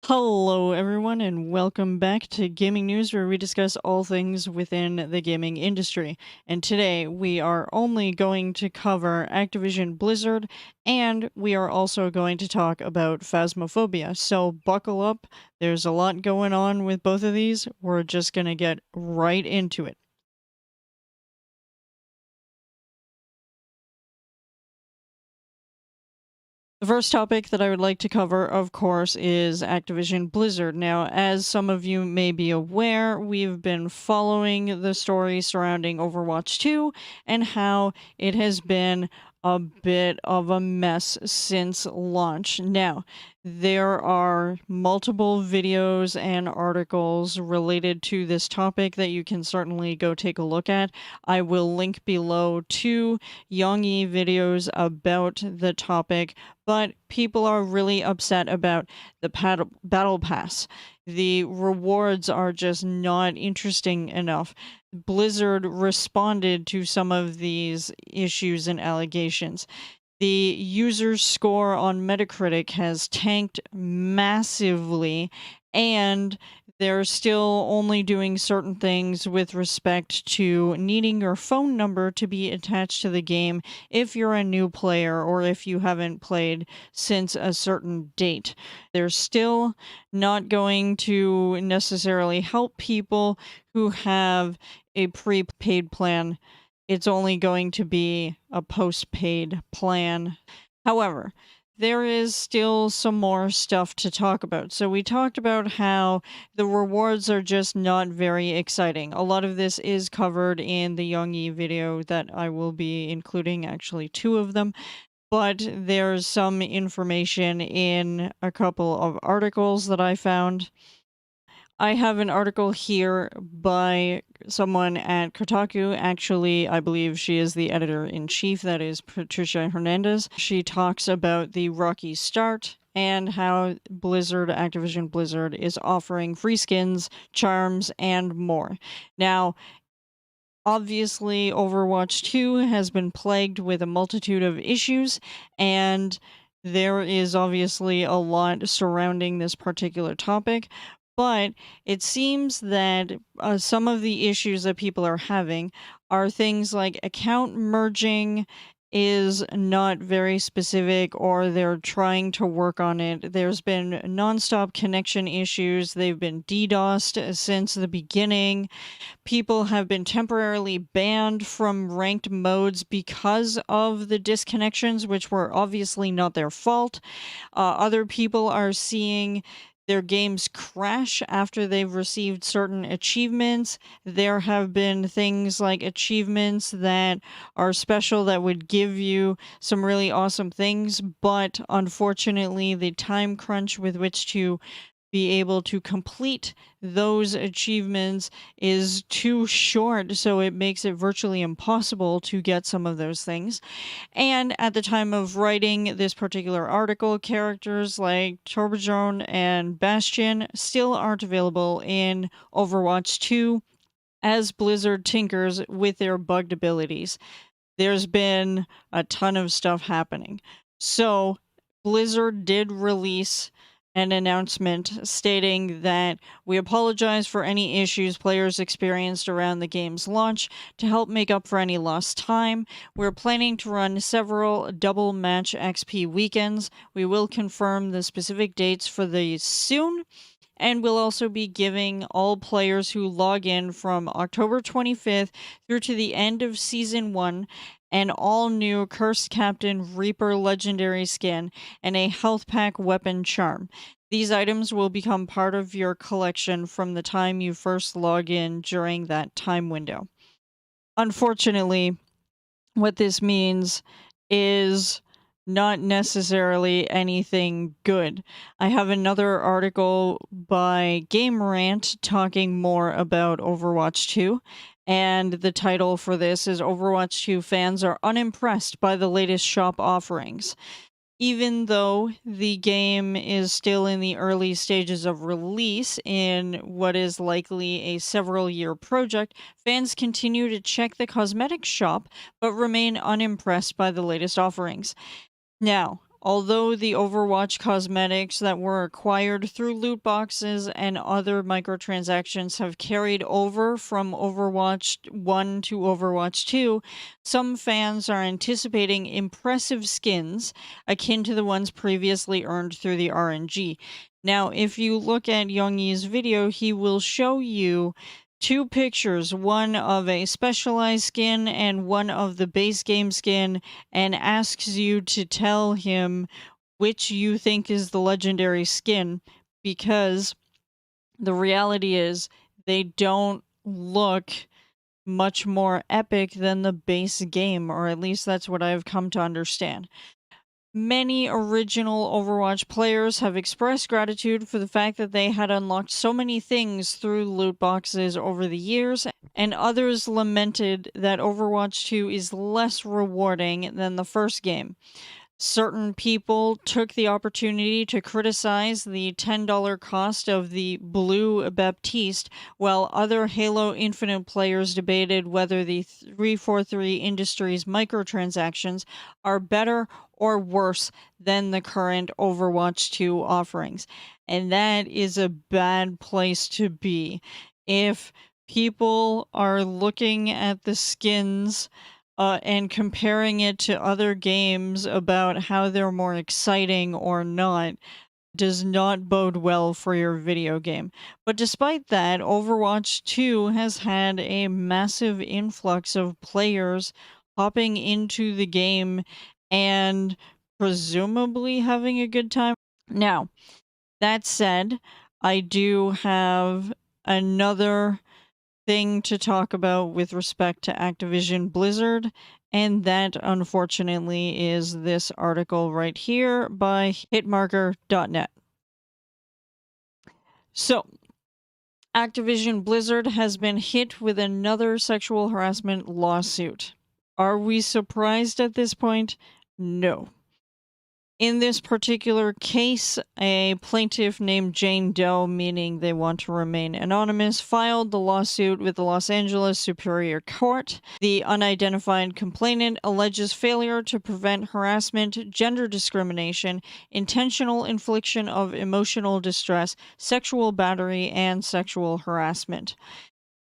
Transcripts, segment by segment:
Hello, everyone, and welcome back to Gaming News, where we discuss all things within the gaming industry. And today, we are only going to cover Activision Blizzard, and we are also going to talk about Phasmophobia. So, buckle up, there's a lot going on with both of these. We're just going to get right into it. The first topic that I would like to cover, of course, is Activision Blizzard. Now, as some of you may be aware, we've been following the story surrounding Overwatch 2 and how it has been a bit of a mess since launch. Now, there are multiple videos and articles related to this topic that you can certainly go take a look at. I will link below two YongYea videos about the topic, but people are really upset about the battle pass. The rewards are just not interesting enough. Blizzard responded to some of these issues and allegations. The user score on Metacritic has tanked massively, and they're still only doing certain things with respect to needing your phone number to be attached to the game if you're a new player or if you haven't played since a certain date. They're still not going to necessarily help people who have a prepaid plan. It's only going to be a postpaid plan. However, there is still some more stuff to talk about. So we talked about how the rewards are just not very exciting. A lot of this is covered in the YongYea video that I will be including, actually two of them. But there's some information in a couple of articles that I found. I have an article here by someone at Kotaku. Actually, I believe she is the editor-in-chief. That is Patricia Hernandez. She talks about the rocky start and how Activision Blizzard, is offering free skins, charms, and more. Now, obviously, Overwatch 2 has been plagued with a multitude of issues, and there is obviously a lot surrounding this particular topic. But it seems that some of the issues that people are having are things like account merging is not very specific, or they're trying to work on it. There's been nonstop connection issues. They've been DDoSed since the beginning. People have been temporarily banned from ranked modes because of the disconnections, which were obviously not their fault. Other people are seeing their games crash after they've received certain achievements. There have been things like achievements that are special that would give you some really awesome things, but unfortunately, the time crunch with which to be able to complete those achievements is too short, so it makes it virtually impossible to get some of those things. And at the time of writing this particular article, characters like Torbjorn and Bastion still aren't available in Overwatch 2 as Blizzard tinkers with their bugged abilities. There's been a ton of stuff happening. So, Blizzard did release an announcement stating that we apologize for any issues players experienced around the game's launch. To help make up for any lost time, we're planning to run several double match XP weekends. We will confirm the specific dates for these soon. And we'll also be giving all players who log in from October 25th through to the end of Season 1 an all-new Cursed Captain Reaper Legendary skin and a Health Pack Weapon Charm. These items will become part of your collection from the time you first log in during that time window. Unfortunately, what this means is not necessarily anything good. I have another article by Game Rant talking more about Overwatch 2, and the title for this is Overwatch 2 fans are unimpressed by the latest shop offerings. Even though the game is still in the early stages of release in what is likely a several-year project, fans continue to check the cosmetics shop but remain unimpressed by the latest offerings. Now, Although the Overwatch cosmetics that were acquired through loot boxes and other microtransactions have carried over from Overwatch 1 to Overwatch 2, some fans are anticipating impressive skins akin to the ones previously earned through the RNG. Now, if you look at YongYea's video, he will show you two pictures, one of a specialized skin and one of the base game skin, and asks you to tell him which you think is the legendary skin, because the reality is they don't look much more epic than the base game, or at least that's what I've come to understand. Many original Overwatch players have expressed gratitude for the fact that they had unlocked so many things through loot boxes over the years, and others lamented that Overwatch 2 is less rewarding than the first game. Certain people took the opportunity to criticize the $10 cost of the Blue Baptiste, while other Halo Infinite players debated whether the 343 Industries microtransactions are better or worse than the current Overwatch 2 offerings. And that is a bad place to be. If people are looking at the skins and comparing it to other games about how they're more exciting or not, does not bode well for your video game. But despite that, Overwatch 2 has had a massive influx of players hopping into the game and presumably having a good time. Now, that said, I do have another thing to talk about with respect to Activision Blizzard, and that unfortunately is this article right here by hitmarker.net. So, Activision Blizzard has been hit with another sexual harassment lawsuit. Are we surprised at this point? No. In this particular case, a plaintiff named Jane Doe, meaning they want to remain anonymous, filed the lawsuit with the Los Angeles Superior Court. The unidentified complainant alleges failure to prevent harassment, gender discrimination, intentional infliction of emotional distress, sexual battery, and sexual harassment.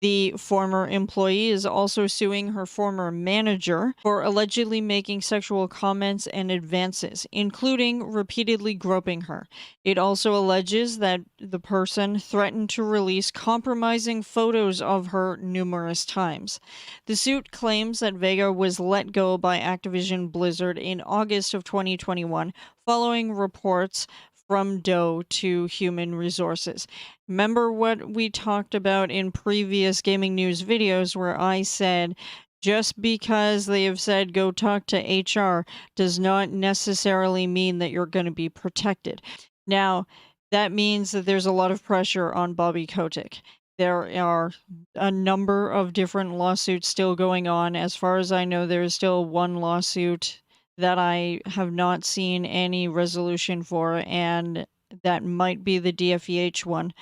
The former employee is also suing her former manager for allegedly making sexual comments and advances, including repeatedly groping her. It also alleges that the person threatened to release compromising photos of her numerous times. The suit claims that Vega was let go by Activision Blizzard in August of 2021 following reports from Doe to Human Resources. Remember what we talked about in previous gaming news videos where I said just because they have said go talk to HR does not necessarily mean that you're going to be protected. Now, that means that there's a lot of pressure on Bobby Kotick. There are a number of different lawsuits still going on. As far as I know, there is still one lawsuit that I have not seen any resolution for, and that might be the DFEH one,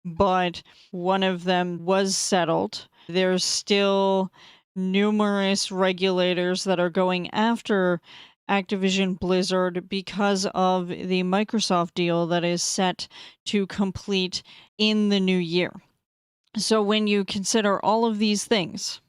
but one of them was settled. There's still numerous regulators that are going after Activision Blizzard because of the Microsoft deal that is set to complete in the new year. So when you consider all of these things,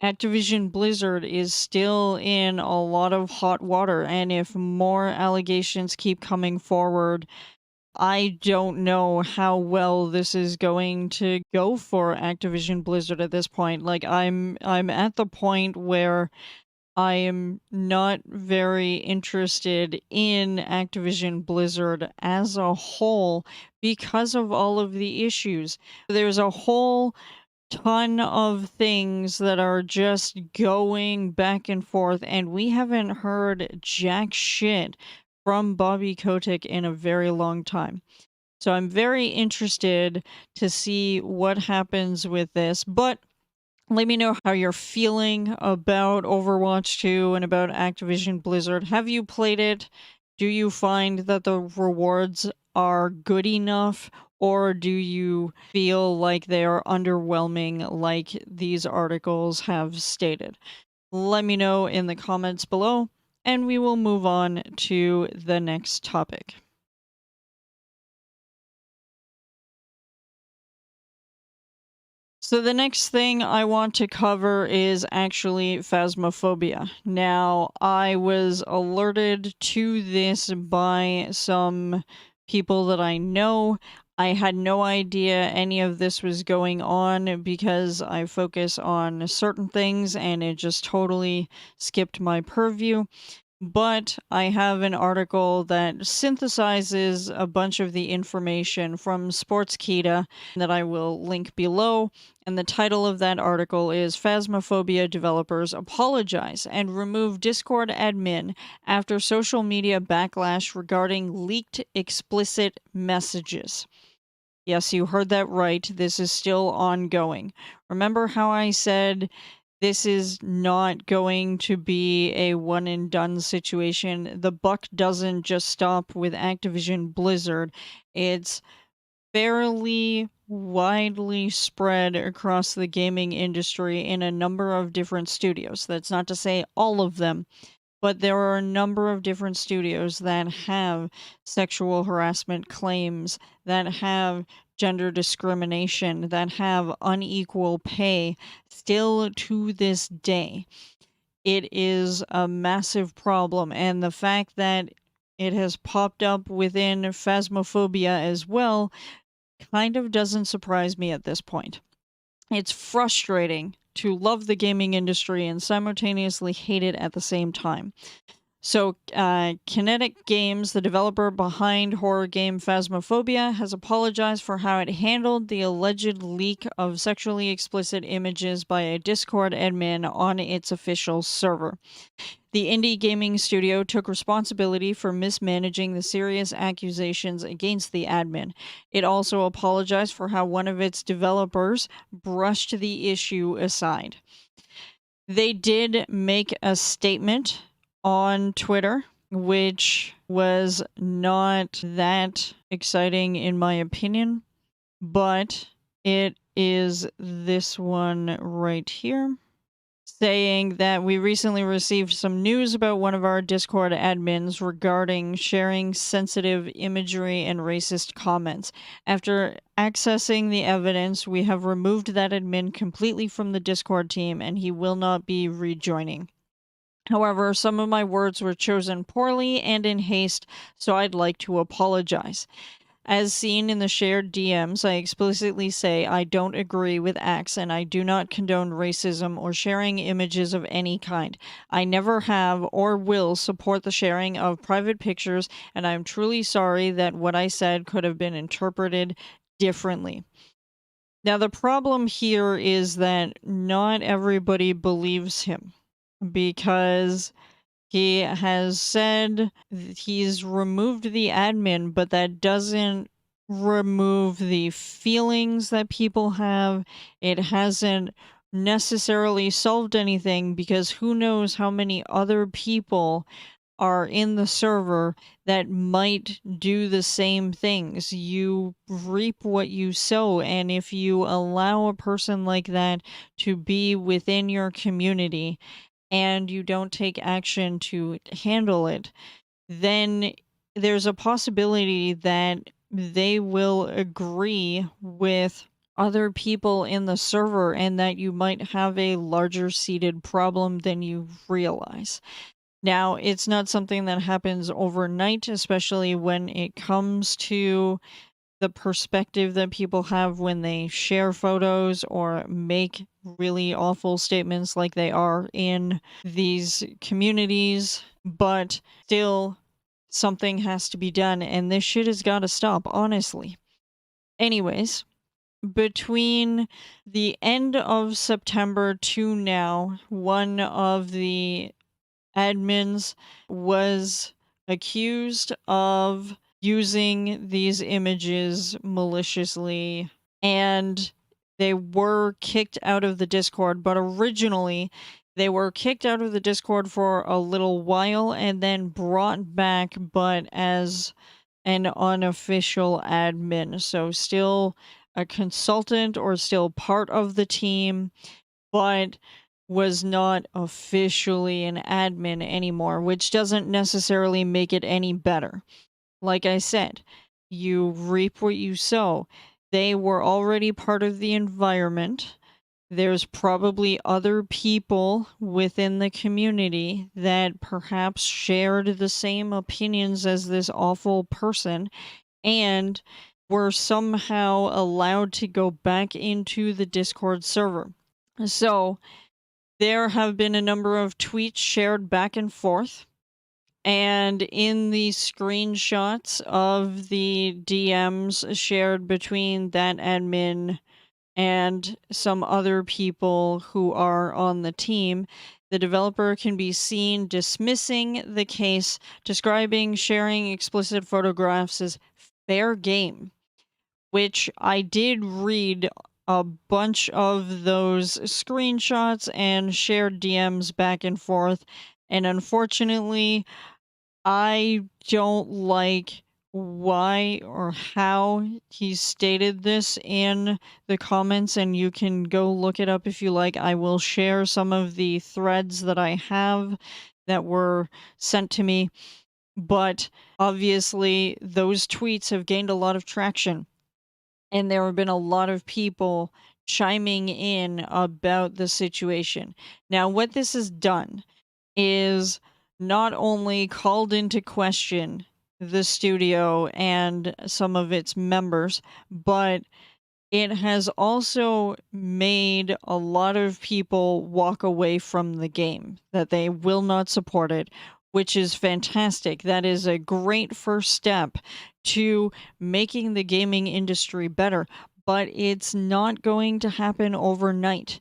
Activision Blizzard is still in a lot of hot water, and if more allegations keep coming forward, I don't know how well this is going to go for Activision Blizzard at this point. Like I'm at the point where I am not very interested in Activision Blizzard as a whole because of all of the issues. There's a whole ton of things that are just going back and forth, and we haven't heard jack shit from Bobby Kotick in a very long time. So I'm very interested to see what happens with this, but let me know how you're feeling about Overwatch 2 and about Activision Blizzard. Have you played it? Do you find that the rewards are good enough? Or do you feel like they are underwhelming like these articles have stated? Let me know in the comments below. and we will move on to the next topic. So the next thing I want to cover is actually Phasmophobia. Now, I was alerted to this by some people that I know. I had no idea any of this was going on because I focus on certain things and it just totally skipped my purview. But I have an article that synthesizes a bunch of the information from Sportskeeda that I will link below. And the title of that article is Phasmophobia Developers Apologize and Remove Discord Admin After Social Media Backlash Regarding Leaked Explicit Messages. Yes, you heard that right. This is still ongoing. Remember how I said this is not going to be a one and done situation? The buck doesn't just stop with Activision Blizzard. It's fairly widely spread across the gaming industry in a number of different studios. That's not to say all of them, but there are a number of different studios that have sexual harassment claims, that have gender discrimination, that have unequal pay still to this day. It is a massive problem, and the fact that it has popped up within Phasmophobia as well kind of doesn't surprise me at this point. It's frustrating to love the gaming industry and simultaneously hate it at the same time. So, Kinetic Games, the developer behind horror game Phasmophobia, has apologized for how it handled the alleged leak of sexually explicit images by a Discord admin on its official server. The indie gaming studio took responsibility for mismanaging the serious accusations against the admin. It also apologized for how one of its developers brushed the issue aside. They did make a statement on Twitter, which was not that exciting in my opinion, but it is this one right here, saying that we recently received some news about one of our Discord admins regarding sharing sensitive imagery and racist comments. After accessing the evidence, we have removed that admin completely from the Discord team and he will not be rejoining. However, some of my words were chosen poorly and in haste, so I'd like to apologize. As seen in the shared DMs, I explicitly say I don't agree with acts and I do not condone racism or sharing images of any kind. I never have or will support the sharing of private pictures, and I'm truly sorry that what I said could have been interpreted differently. Now, the problem here is that not everybody believes him, because he has said he's removed the admin, but that doesn't remove the feelings that people have. It hasn't necessarily solved anything, because who knows how many other people are in the server that might do the same things. You reap what you sow, and if you allow a person like that to be within your community and you don't take action to handle it, then there's a possibility that they will agree with other people in the server and that you might have a larger seated problem than you realize. Now, it's not something that happens overnight, especially when it comes to the perspective that people have when they share photos or make really awful statements like they are in these communities, but still something has to be done, and this shit has got to stop, honestly. Anyways, between the end of September to now, one of the admins was accused of using these images maliciously, and they were kicked out of the Discord. But originally, they were kicked out of the Discord for a little while and then brought back, but as an unofficial admin. So still a consultant or still part of the team, but was not officially an admin anymore, which doesn't necessarily make it any better. Like I said, you reap what you sow. They were already part of the environment. There's probably other people within the community that perhaps shared the same opinions as this awful person and were somehow allowed to go back into the Discord server. So, there have been a number of tweets shared back and forth. And in the screenshots of the DMs shared between that admin and some other people who are on the team, the developer can be seen dismissing the case, describing sharing explicit photographs as fair game, which I did read a bunch of those screenshots and shared DMs back and forth. And unfortunately, I don't like why or how he stated this in the comments, and you can go look it up if you like. I will share some of the threads that I have that were sent to me, but obviously those tweets have gained a lot of traction, and there have been a lot of people chiming in about the situation. Now, what this has done is not only called into question the studio and some of its members, but it has also made a lot of people walk away from the game, that they will not support it, which is fantastic. That is a great first step to making the gaming industry better, but it's not going to happen overnight.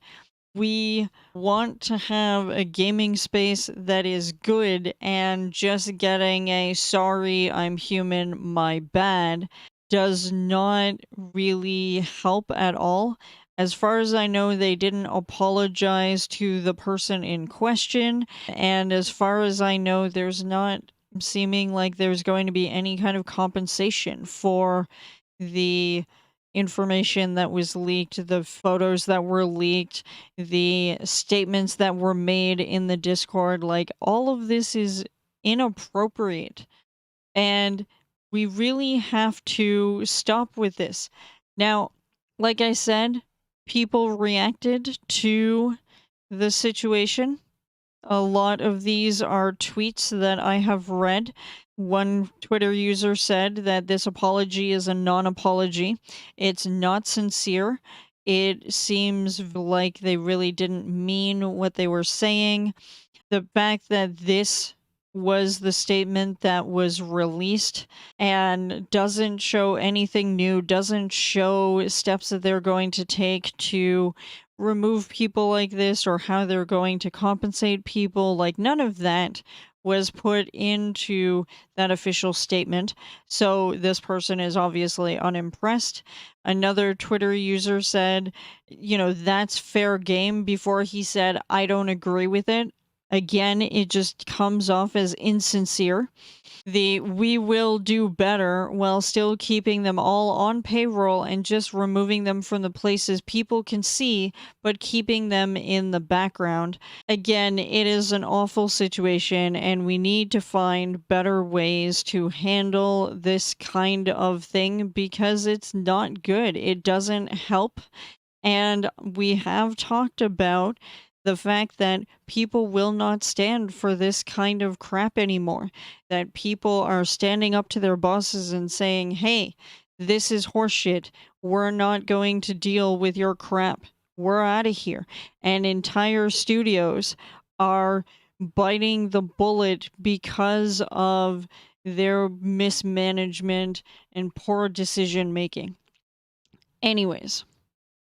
We want to have a gaming space that is good, and just getting a sorry, I'm human, my bad does not really help at all. As far as I know, they didn't apologize to the person in question, and as far as I know, there's not seeming like there's going to be any kind of compensation for the information that was leaked, the photos that were leaked, the statements that were made in the Discord. Like, all of this is inappropriate. And we really have to stop with this. Now, like I said, people reacted to the situation. A lot of these are tweets that I have read. One Twitter user said that this apology is a non-apology. It's not sincere. It seems like they really didn't mean what they were saying. The fact that this was the statement that was released and doesn't show anything new, doesn't show steps that they're going to take to remove people like this or how they're going to compensate people. Like, none of that was put into that official statement. So this person is obviously unimpressed. Another Twitter user said, that's fair game, before he said, I don't agree with it. Again, it just comes off as insincere. We will do better while still keeping them all on payroll and just removing them from the places people can see, but keeping them in the background. Again, it is an awful situation, and we need to find better ways to handle this kind of thing, because it's not good. It doesn't help. And we have talked about the fact that people will not stand for this kind of crap anymore. That people are standing up to their bosses and saying, hey, this is horseshit. We're not going to deal with your crap. We're out of here. And entire studios are biting the bullet because of their mismanagement and poor decision making. Anyways,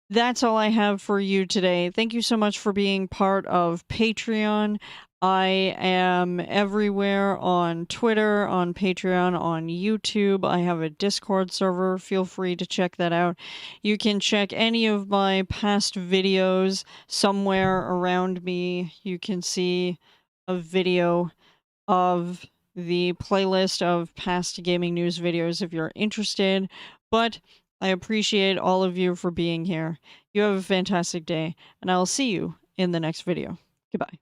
that's all I have for you today. Thank you so much for being part of Patreon. I am everywhere on Twitter, on Patreon, on YouTube. I have a Discord server. Feel free to check that out. You can check any of my past videos somewhere around me. You can see a video of the playlist of past gaming news videos if you're interested. But I appreciate all of you for being here. You have a fantastic day, and I'll see you in the next video. Goodbye.